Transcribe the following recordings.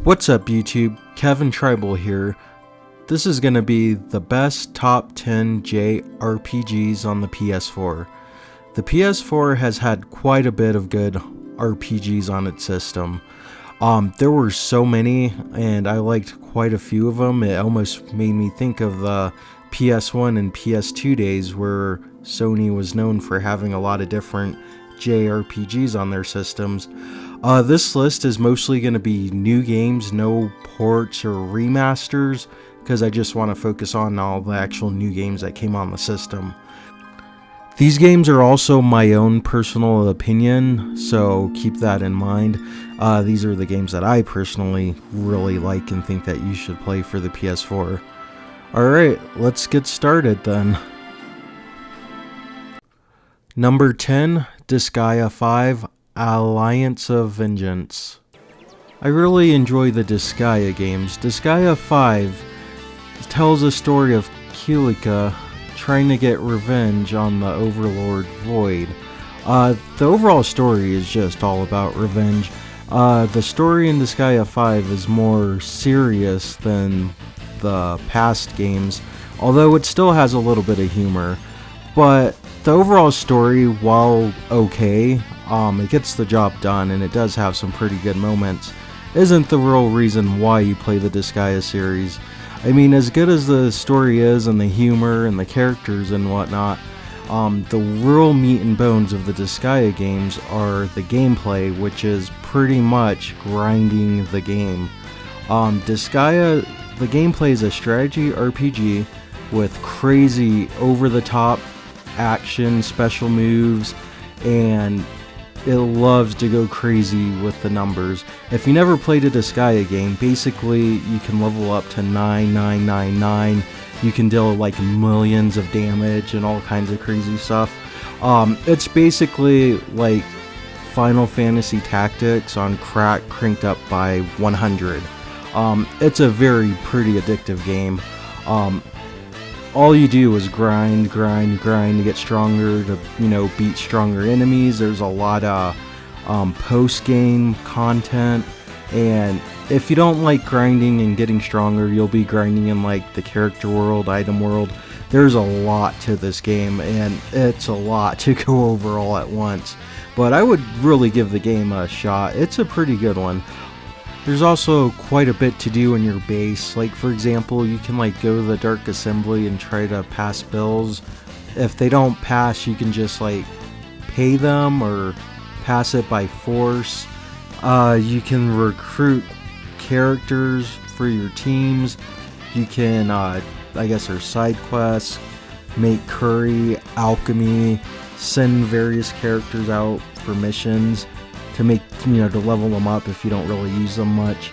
What's up YouTube, Kevin Tribal here. This is going to be the best top 10 jrpgs on the PS4. The PS4 has had quite a bit of good RPGs on its system. There were so many and I liked quite a few of them. It almost made me think of the PS1 and PS2 days where Sony was known for having a lot of different jrpgs on their systems. This list is mostly going to be new games, no ports or remasters, because I just want to focus on all the actual new games that came on the system. These games are also my own personal opinion, so keep that in mind. These are the games that I personally really like and think that you should play for the PS4. Alright, let's get started then. Number 10, Disgaea 5, Alliance of Vengeance. I really enjoy the Disgaea games. Disgaea 5 tells a story of Kilika trying to get revenge on the Overlord Void. The overall story is just all about revenge. The story in Disgaea 5 is more serious than the past games, although it still has a little bit of humor. But the overall story, while okay, it gets the job done and it does have some pretty good moments, isn't the real reason why you play the Disgaea series. I mean, as good as the story is and the humor and the characters and whatnot, the real meat and bones of the Disgaea games are the gameplay, which is pretty much grinding the game. Disgaea, the gameplay is a strategy RPG with crazy over-the-top action, special moves, and it loves to go crazy with the numbers. If you never played a Disgaea game, basically you can level up to 9999. You can deal like millions of damage and all kinds of crazy stuff. It's basically like Final Fantasy Tactics on crack cranked up by 100. It's a very pretty addictive game. All you do is grind to get stronger, to beat stronger enemies. There's a lot of post-game content, and if you don't like grinding and getting stronger, you'll be grinding in like the character world, item world. There's a lot to this game, and it's a lot to go over all at once. But I would really give the game a shot. It's a pretty good one. There's also quite a bit to do in your base. Like, for example, you can like go to the Dark Assembly and try to pass bills. If they don't pass, you can just like pay them or pass it by force. You can recruit characters for your teams. You can, I guess there's side quests, make curry, alchemy, send various characters out for missions to make, to level them up if you don't really use them much.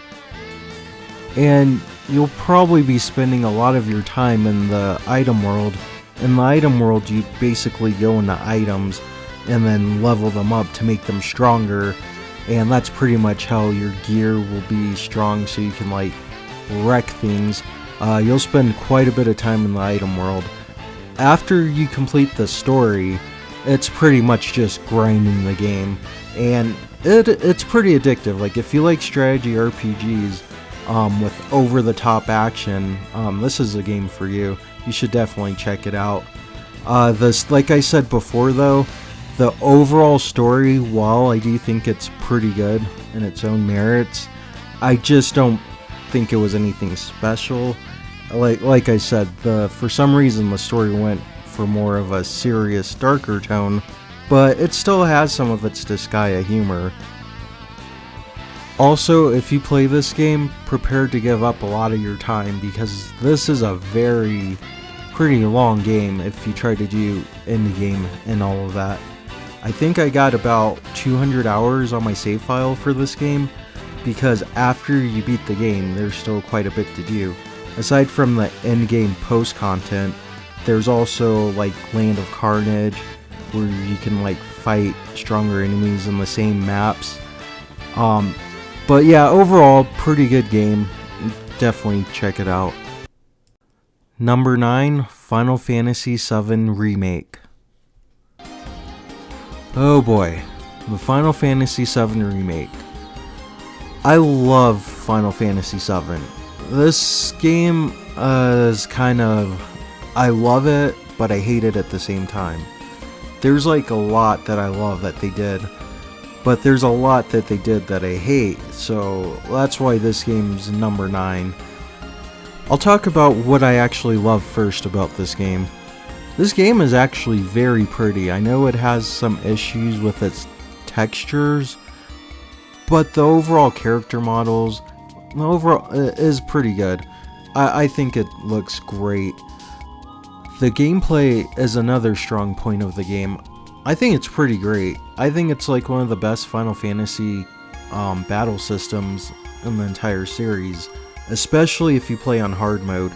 And you'll probably be spending a lot of your time in the item world. In the item world, you basically go into items and then level them up to make them stronger, and that's pretty much how your gear will be strong, so you can like wreck things. You'll spend quite a bit of time in the item world. After you complete the story, it's pretty much just grinding the game, and it's pretty addictive. Like, if you like strategy RPGs with over-the-top action, this is a game for you. You should definitely check it out. Like I said before though, the overall story, while I do think it's pretty good in its own merits, I just don't think it was anything special. Like I said, for some reason the story went for more of a serious, darker tone, but it still has some of its Disgaea humor. Also, if you play this game, prepare to give up a lot of your time, because this is a pretty long game if you try to do endgame and all of that. I think I got about 200 hours on my save file for this game, because after you beat the game, there's still quite a bit to do. Aside from the endgame post content, there's also like Land of Carnage, where you can like fight stronger enemies in the same maps. But yeah, overall, pretty good game. Definitely check it out. Number 9, Final Fantasy VII Remake. Oh boy, the Final Fantasy VII Remake. I love Final Fantasy VII. This game is kind of, I love it, but I hate it at the same time. There's like a lot that I love that they did, but there's a lot that they did that I hate, so that's why this game's number 9. I'll talk about what I actually love first about this game. This game is actually very pretty. I know it has some issues with its textures, but the overall character models, the overall is pretty good. I think it looks great. The gameplay is another strong point of the game. I think it's pretty great. I think it's like one of the best Final Fantasy battle systems in the entire series, especially if you play on hard mode.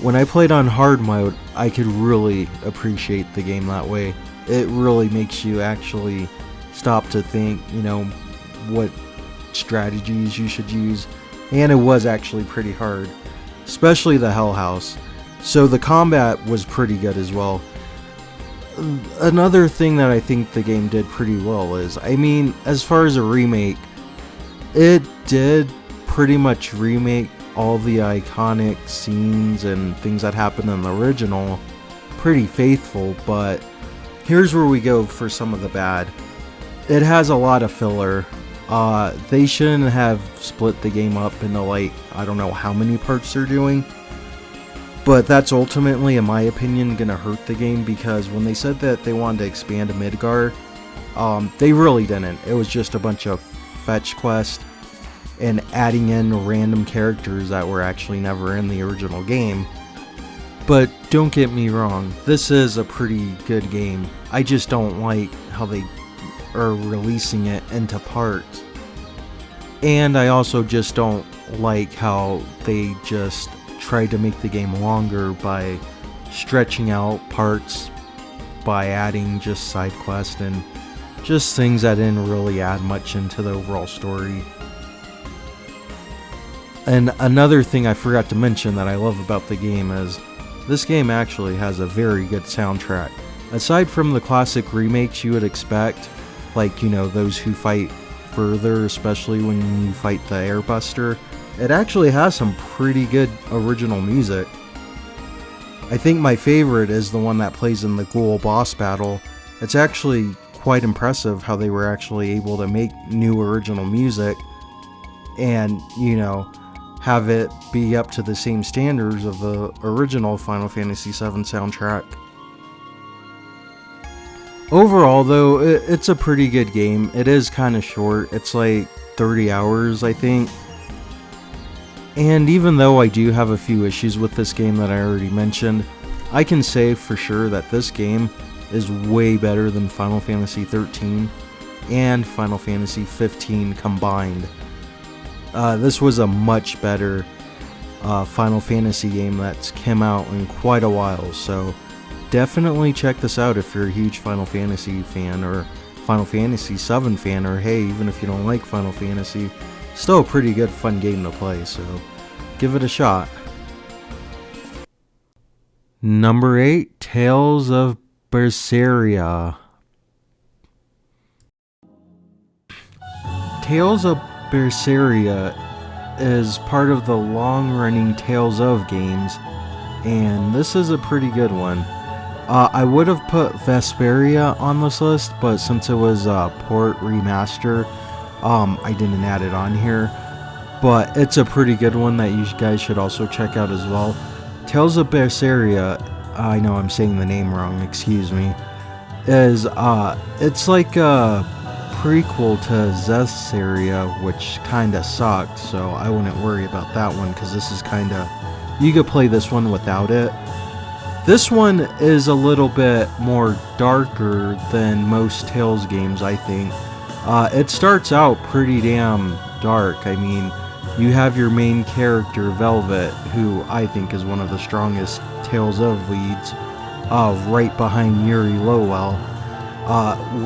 When I played on hard mode, I could really appreciate the game that way. It really makes you actually stop to think, you know, what strategies you should use. And it was actually pretty hard, especially the Hell House. So the combat was pretty good as well. Another thing that I think the game did pretty well is, I mean, as far as a remake, it did pretty much remake all the iconic scenes and things that happened in the original pretty faithful, but here's where we go for some of the bad. It has a lot of filler. They shouldn't have split the game up into, like, I don't know how many parts they're doing, but that's ultimately, in my opinion, gonna hurt the game, because when they said that they wanted to expand to Midgar, they really didn't. It was just a bunch of fetch quests and adding in random characters that were actually never in the original game. But don't get me wrong, this is a pretty good game. I just don't like how they are releasing it into parts. And I also just don't like how they just tried to make the game longer by stretching out parts, by adding just side quests and just things that didn't really add much into the overall story. And another thing I forgot to mention that I love about the game is this game actually has a very good soundtrack. Aside from the classic remakes you would expect, like, you know, those who fight further, especially when you fight the Airbuster, it actually has some pretty good original music. I think my favorite is the one that plays in the Ghoul boss battle. It's actually quite impressive how they were actually able to make new original music and, you know, have it be up to the same standards of the original Final Fantasy VII soundtrack. Overall, though, it's a pretty good game. It is kind of short. It's like 30 hours, I think. And even though I do have a few issues with this game that I already mentioned, I can say for sure that this game is way better than Final Fantasy XIII and Final Fantasy XV combined. This was a much better Final Fantasy game that's come out in quite a while, so definitely check this out if you're a huge Final Fantasy fan or Final Fantasy VII fan, or hey, even if you don't like Final Fantasy, still a pretty good fun game to play, so give it a shot. Number 8, Tales of Berseria. Tales of Berseria is part of the long-running Tales of games, and this is a pretty good one. I would have put Vesperia on this list, but since it was a port remaster, I didn't add it on here. But it's a pretty good one that you guys should also check out as well. Tales of Berseria, I know I'm saying the name wrong, excuse me, is it's like a prequel to Zestiria, which kinda sucked, so I wouldn't worry about that one, because this is kinda, you could play this one without it. This one is a little bit more darker than most Tales games, I think. It starts out pretty damn dark. I mean, you have your main character, Velvet, who I think is one of the strongest Tales of leads, right behind Yuri Lowell,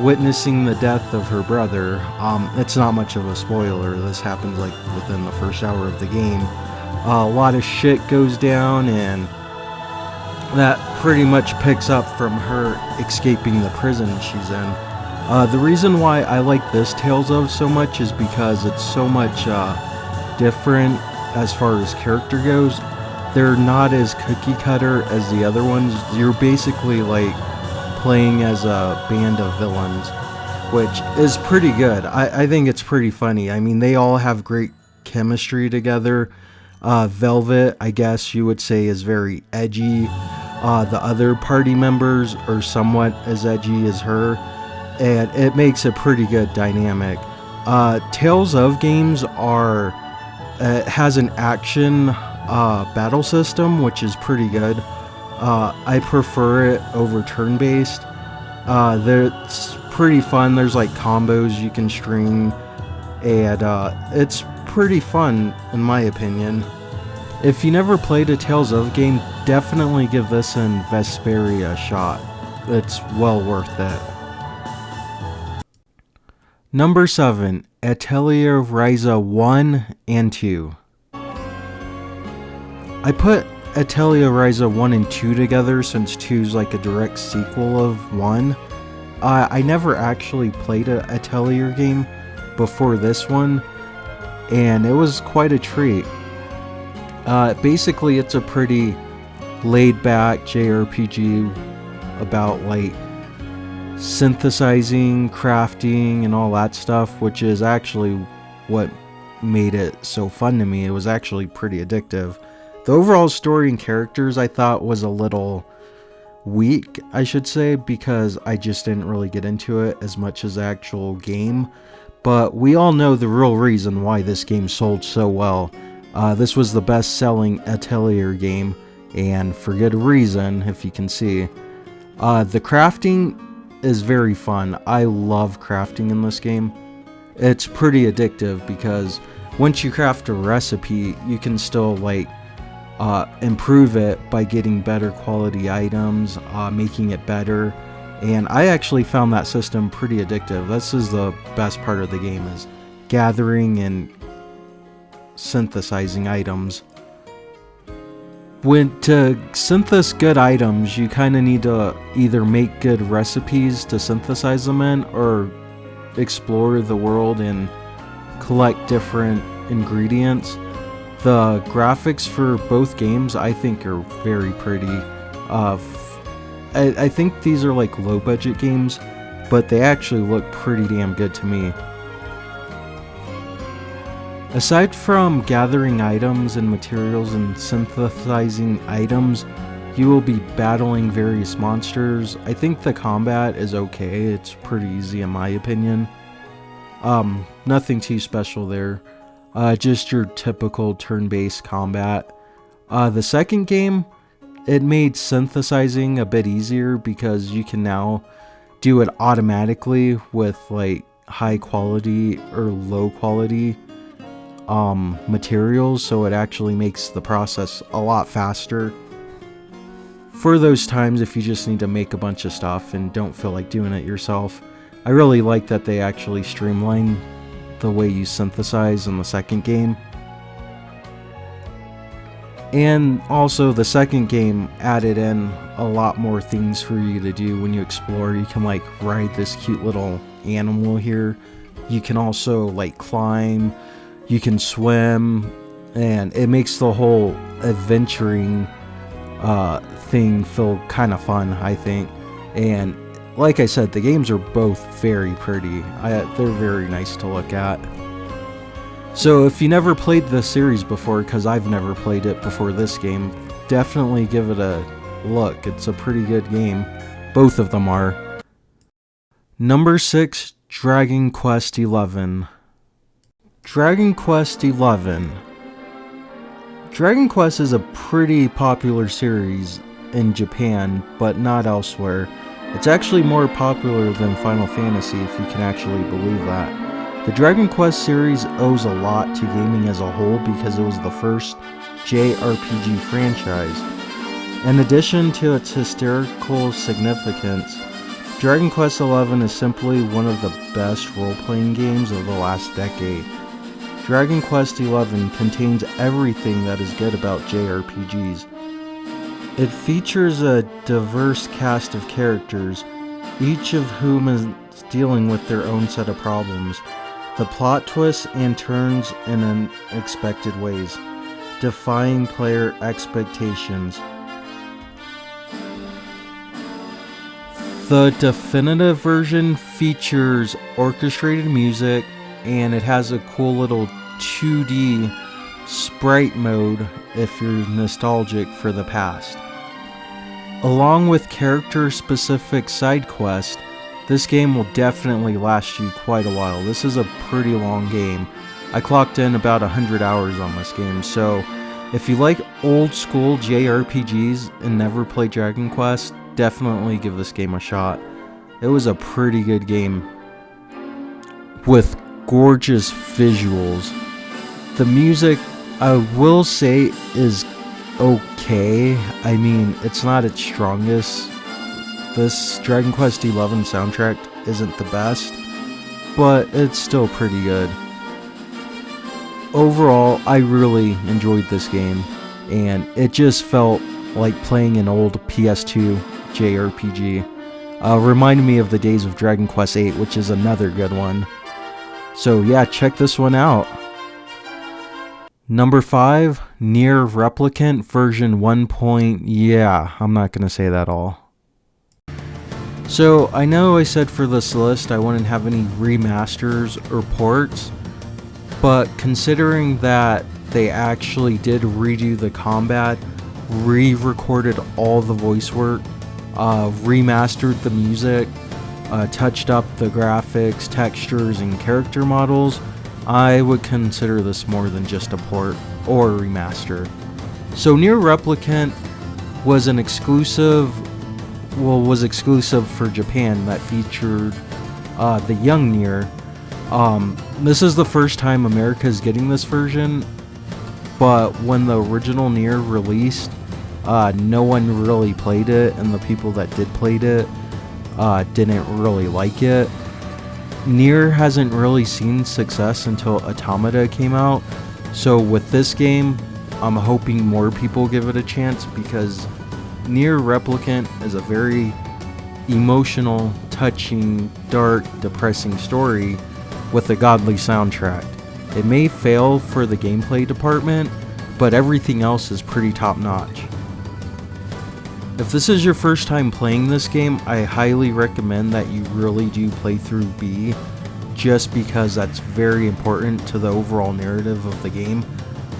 witnessing the death of her brother. It's not much of a spoiler, this happens like within the first hour of the game. A lot of shit goes down, and that pretty much picks up from her escaping the prison she's in. The reason why I like this Tales of so much is because it's so much different as far as character goes. They're not as cookie cutter as the other ones. You're basically like playing as a band of villains, which is pretty good. I think it's pretty funny. I mean, they all have great chemistry together. Velvet, I guess you would say, is very edgy. The other party members are somewhat as edgy as her, and it makes a pretty good dynamic. Tales of games are has an action battle system, which is pretty good. I prefer it over turn-based. It's pretty fun. There's like combos you can string, and it's pretty fun in my opinion. If you never played a Tales of game, definitely give this and Berseria a shot. It's well worth it. Number 7, Atelier Rizzo 1 and 2. I put Atelier Rizzo 1 and 2 together since 2 is like a direct sequel of 1. I never actually played an Atelier game before this one, and it was quite a treat. Basically, it's a pretty laid-back JRPG about like synthesizing, crafting, and all that stuff, which is actually what made it so fun to me. It was actually pretty addictive. The overall story and characters I thought was a little weak, I should say, because I just didn't really get into it as much as the actual game. But we all know the real reason why this game sold so well. This was the best-selling Atelier game, and for good reason, if you can see. The crafting is very fun. I love crafting in this game. It's pretty addictive because once you craft a recipe, you can still like improve it by getting better quality items, making it better. And I actually found that system pretty addictive. This is the best part of the game, is gathering and synthesizing items. To synthesize good items, you kind of need to either make good recipes to synthesize them in, or explore the world and collect different ingredients. The graphics for both games I think are very pretty. I think these are like low budget games, but they actually look pretty damn good to me. Aside from gathering items and materials and synthesizing items, you will be battling various monsters. I think the combat is okay. It's pretty easy in my opinion. Nothing too special there. Just your typical turn-based combat. The second game, it made synthesizing a bit easier because you can now do it automatically with like high quality or low quality materials, so it actually makes the process a lot faster. For those times if you just need to make a bunch of stuff and don't feel like doing it yourself, I really like that they actually streamline the way you synthesize in the second game. And also the second game added in a lot more things for you to do when you explore. You can like ride this cute little animal here. You can also like climb, you can swim, and it makes the whole adventuring thing feel kind of fun, I think. And like I said, the games are both very pretty. They're very nice to look at. So if you never played this series before, because I've never played it before this game, definitely give it a look. It's a pretty good game. Both of them are. Number 6, Dragon Quest XI. Dragon Quest XI. Dragon Quest is a pretty popular series in Japan, but not elsewhere. It's actually more popular than Final Fantasy, if you can actually believe that. The Dragon Quest series owes a lot to gaming as a whole because it was the first JRPG franchise. In addition to its historical significance, Dragon Quest XI is simply one of the best role-playing games of the last decade. Dragon Quest XI contains everything that is good about JRPGs. It features a diverse cast of characters, each of whom is dealing with their own set of problems. The plot twists and turns in unexpected ways, defying player expectations. The definitive version features orchestrated music, and it has a cool little 2D sprite mode if you're nostalgic for the past. Along with character-specific side quests, this game will definitely last you quite a while. This is a pretty long game. I clocked in about 100 hours on this game, so if you like old school JRPGs and never played Dragon Quest, definitely give this game a shot. It was a pretty good game with gorgeous visuals. The music, I will say, is okay. I mean, it's not its strongest. This Dragon Quest XI soundtrack isn't the best, but it's still pretty good. Overall, I really enjoyed this game, and it just felt like playing an old PS2 JRPG. Reminded me of the days of Dragon Quest VIII, which is another good one. So yeah, check this one out. Number 5, Nier Replicant version 1. Yeah, I'm not gonna say that all. So I know I said for this list I wouldn't have any remasters or ports, but considering that they actually did redo the combat, re-recorded all the voice work, remastered the music, touched up the graphics, textures, and character models, I would consider this more than just a port or a remaster. So Nier Replicant was an exclusive for Japan that featured the young Nier. This is the first time America is getting this version, but when the original Nier released, no one really played it, and the people that did played it didn't really like it. Nier hasn't really seen success until Automata came out, so with this game, I'm hoping more people give it a chance, because Nier Replicant is a very emotional, touching, dark, depressing story with a godly soundtrack. It may fail for the gameplay department, but everything else is pretty top-notch. If this is your first time playing this game, I highly recommend that you really do play through B, just because that's very important to the overall narrative of the game.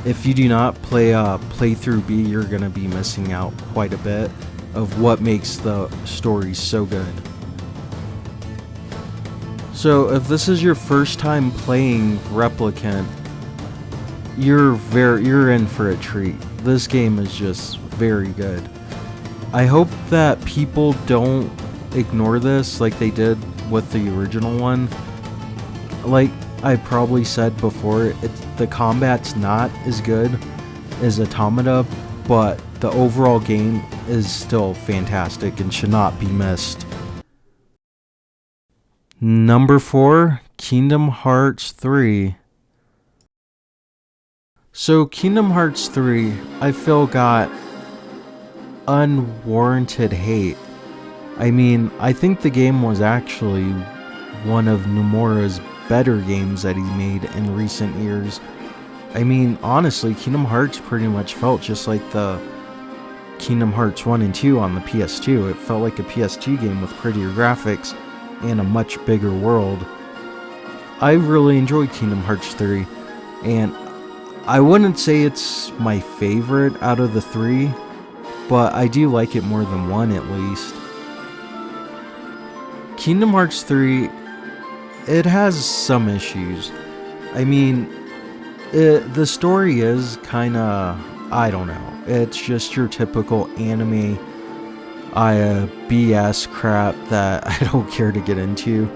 If you do not play through B, you're going to be missing out quite a bit of what makes the story so good. So if this is your first time playing Replicant, you're in for a treat. This game is just very good. I hope that people don't ignore this like they did with the original one. Like I probably said before, the combat's not as good as Automata, but the overall game is still fantastic and should not be missed. Number 4, Kingdom Hearts 3. So Kingdom Hearts 3, I feel, got unwarranted hate. I mean, I think the game was actually one of Nomura's better games that he made in recent years. I mean, honestly, Kingdom Hearts pretty much felt just like the Kingdom Hearts 1 and 2 on the PS2. It felt like a PS2 game with prettier graphics and a much bigger world. I really enjoyed Kingdom Hearts 3, and I wouldn't say it's my favorite out of the 3, but I do like it more than 1 at least. Kingdom Hearts 3, it has some issues. I mean, the story is kinda, I don't know, it's just your typical anime BS crap that I don't care to get into,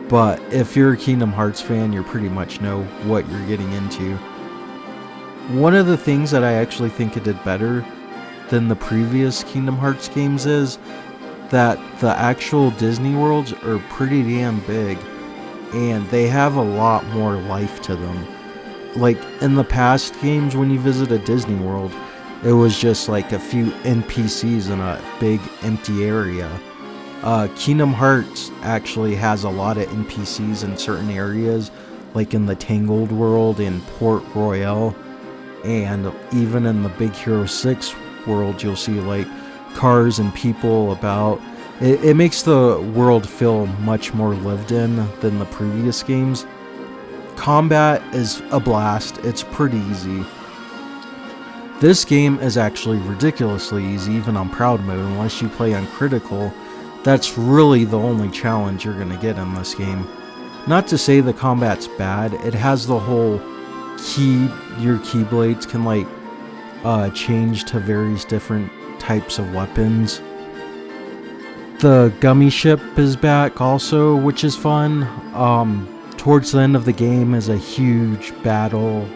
but if you're a Kingdom Hearts fan, you pretty much know what you're getting into. One of the things that I actually think it did better than the previous Kingdom Hearts games is that the actual Disney worlds are pretty damn big, and they have a lot more life to them. Like in the past games, when you visit a Disney world, it was just like a few NPCs in a big empty area. Kingdom Hearts actually has a lot of NPCs in certain areas, like in the Tangled world in Port Royale, and even in the Big Hero 6 world, you'll see like cars and people about. It makes the world feel much more lived in than the previous games. Combat is a blast. It's pretty easy. This game is actually ridiculously easy, even on proud mode, unless you play on critical. That's really the only challenge you're going to get in this game. Not to say the combat's bad, it has the whole your keyblades can like change to various different types of weapons. The gummy ship is back also, which is fun. Towards the end of the game is a huge battle.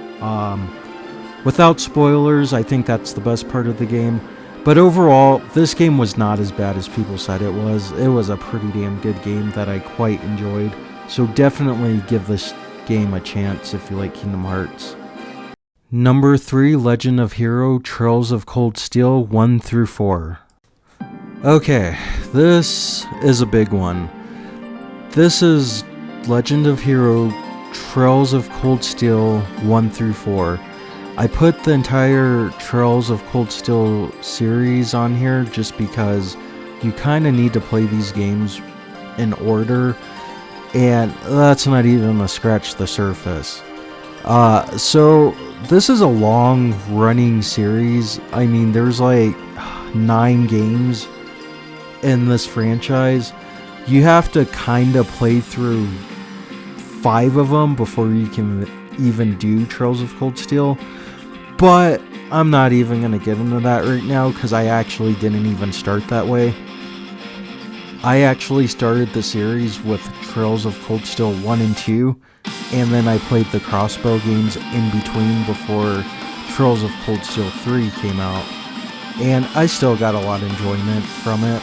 Without spoilers, I think that's the best part of the game. But overall, this game was not as bad as people said it was. It was a pretty damn good game that I quite enjoyed. So definitely give this game a chance if you like Kingdom Hearts. Number 3, Legend of Hero Trails of Cold Steel 1 through 4. Okay, this is a big one. This is Legend of Hero Trails of Cold Steel 1 through 4. I put the entire Trails of Cold Steel series on here just because you kind of need to play these games in order, and that's not even to scratch the surface. So this is a long running series. I mean, there's like 9 games in this franchise. You have to kind of play through 5 of them before you can even do Trails of Cold Steel. But I'm not even going to get into that right now because I actually didn't even start that way. I actually started the series with Trails of Cold Steel 1 and 2, and then I played the crossbow games in between before Trails of Cold Steel 3 came out. And I still got a lot of enjoyment from it.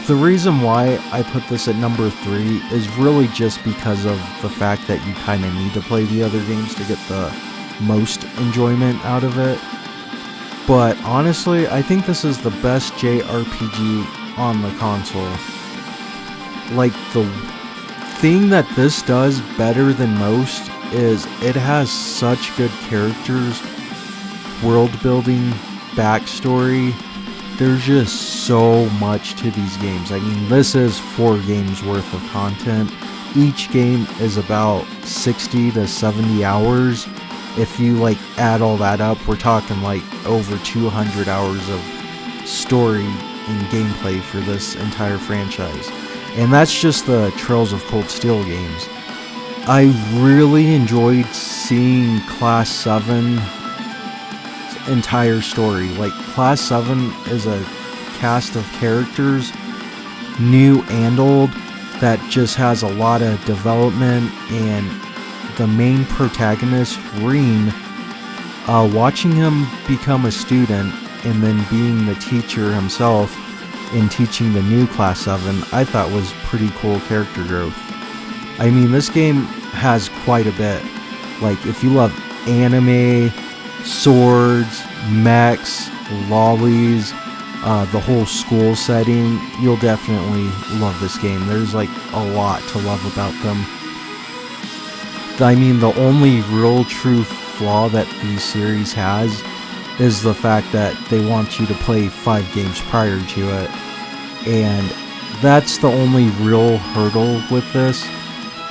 The reason why I put this at number 3 is really just because of the fact that you kind of need to play the other games to get the most enjoyment out of it. But honestly, I think this is the best JRPG on the console. Like, the thing that this does better than most is it has such good characters, world building, backstory. There's just so much to these games. I mean, this is 4 games worth of content. Each game is about 60 to 70 hours. If you like add all that up, we're talking like over 200 hours of story and gameplay for this entire franchise. And that's just the Trails of Cold Steel games. I really enjoyed seeing Class 7 entire story. Like, Class 7 is a cast of characters, new and old, that just has a lot of development. And the main protagonist, Reen, watching him become a student and then being the teacher himself and teaching the new Class 7, I thought was pretty cool character growth. I mean, this game has quite a bit. Like, if you love anime, swords, mechs, lollies, the whole school setting, you'll definitely love this game. There's like a lot to love about them. I mean, the only real true flaw that the series has is the fact that they want you to play 5 games prior to it. And that's the only real hurdle with this.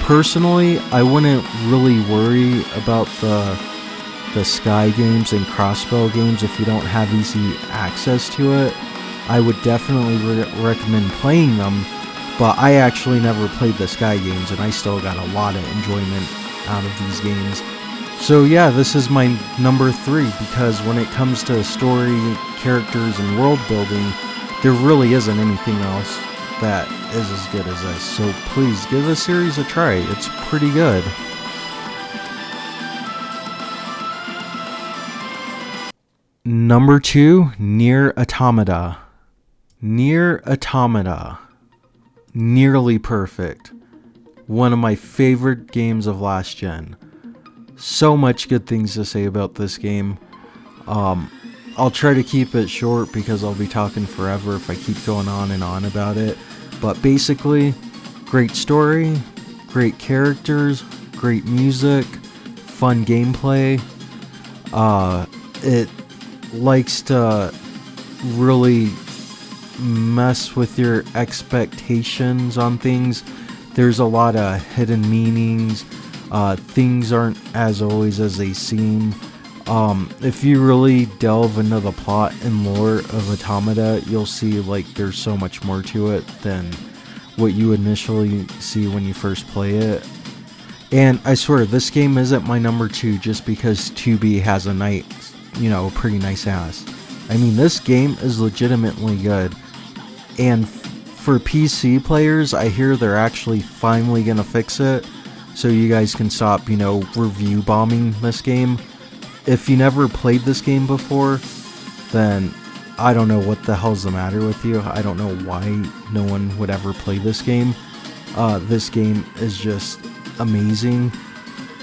Personally, I wouldn't really worry about the Sky games and crossbow games if you don't have easy access to it. I would definitely recommend playing them, but I actually never played the Sky games and I still got a lot of enjoyment out of these games. So yeah, this is my number 3 because when it comes to story, characters, and world building, there really isn't anything else that is as good as this. So please give this series a try. It's pretty good. Number 2, Nier Automata. Nier Automata. Nearly perfect. One of my favorite games of last gen. So much good things to say about this game. I'll try to keep it short because I'll be talking forever if I keep going on and on about it. But basically, great story, great characters, great music, fun gameplay. It likes to really mess with your expectations on things. There's a lot of hidden meanings. Things aren't as always as they seem. If you really delve into the plot and lore of Automata, you'll see like there's so much more to it than what you initially see when you first play it. And I swear, this game isn't my number 2 just because 2B has a pretty nice ass. I mean, this game is legitimately good. And for PC players, I hear they're actually finally gonna fix it, so you guys can stop, review bombing this game. If you never played this game before, then I don't know what the hell's the matter with you. I don't know why no one would ever play this game. This game is just amazing.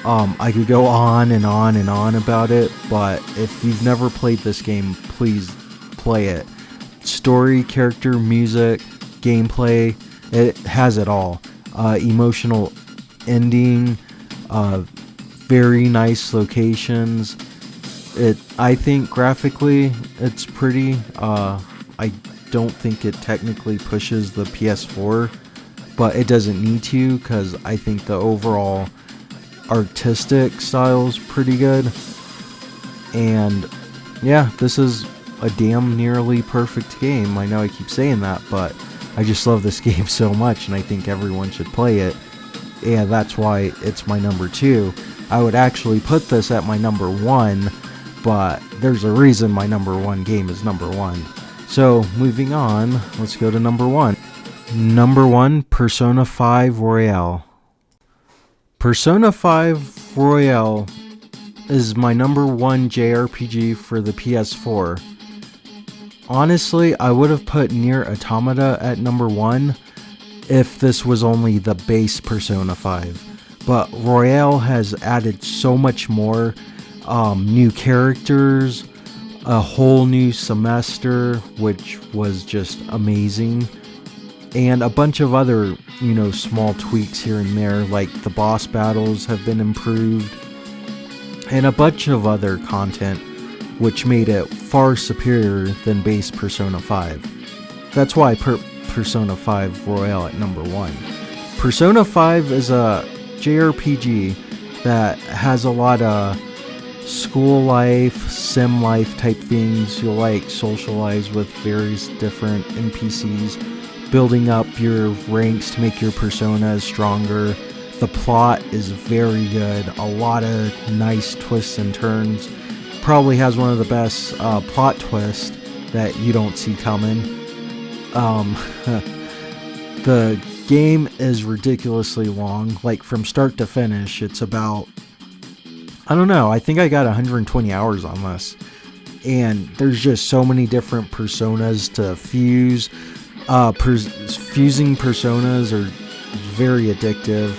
I could go on and on and on about it, but if you've never played this game, please play it. Story, character, music, gameplay, it has it all. Emotional ending, very nice locations. I think graphically it's pretty. I don't think it technically pushes the PS4, but it doesn't need to, because I think the overall artistic style is pretty good. And yeah, this is a damn nearly perfect game. I know I keep saying that, but I just love this game so much, and I think everyone should play it. And that's why it's my number 2. I would actually put this at my number 1, but there's a reason my number 1 game is number 1. So, moving on, let's go to number 1. Number 1, Persona 5 Royale. Persona 5 Royale is my number 1 JRPG for the PS4. Honestly, I would have put Nier Automata at number 1 if this was only the base Persona 5. But Royale has added so much more. New characters, a whole new semester, which was just amazing. And a bunch of other, small tweaks here and there, like the boss battles have been improved. And a bunch of other content, which made it far superior than base Persona 5. That's why I put Persona 5 Royale at number 1. Persona 5 is a JRPG that has a lot of school life, sim life type things. You'll socialize with various different NPCs, building up your ranks to make your personas stronger. The plot is very good, a lot of nice twists and turns. Probably has one of the best plot twists that you don't see coming. The game is ridiculously long, from start to finish. It's about, I don't know, I think I got 120 hours on this. And there's just so many different personas to fuse. Fusing personas are very addictive.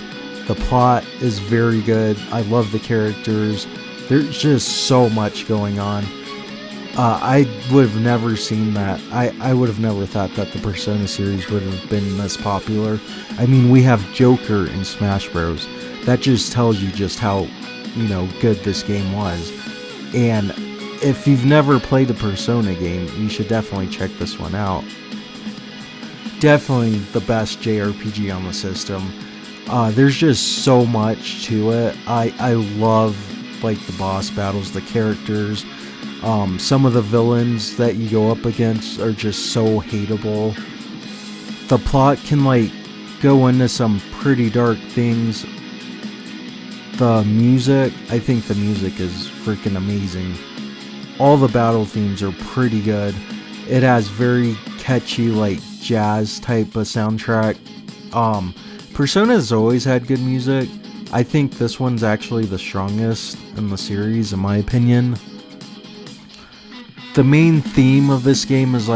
The plot is very good. I love the characters. There's just so much going on. I would have never seen that. I would have never thought that the Persona series would have been this popular. I mean, we have Joker in Smash Bros. That just tells you just how, good this game was. And if you've never played a Persona game, you should definitely check this one out. Definitely the best JRPG on the system. There's just so much to it. I love the boss battles, the characters. Some of the villains that you go up against are just so hateable. The plot can go into some pretty dark things. The music, I think the music is freaking amazing. All the battle themes are pretty good. It has very catchy jazz type of soundtrack. Persona has always had good music. I think this one's actually the strongest in the series, in my opinion. The main theme of this game is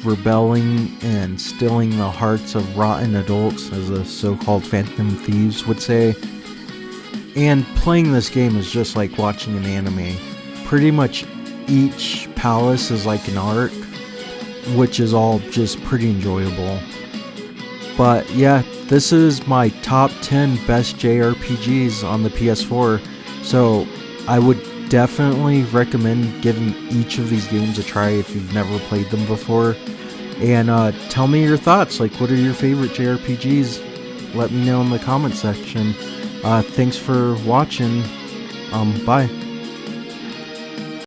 rebelling and stealing the hearts of rotten adults, as the so-called Phantom Thieves would say. And playing this game is just like watching an anime. Pretty much each palace is an arc, which is all just pretty enjoyable. But yeah, this is my top 10 best JRPGs on the PS4, so I would definitely recommend giving each of these games a try if you've never played them before. And tell me your thoughts, like what are your favorite JRPGs? Let me know in the comment section. Thanks for watching. Bye.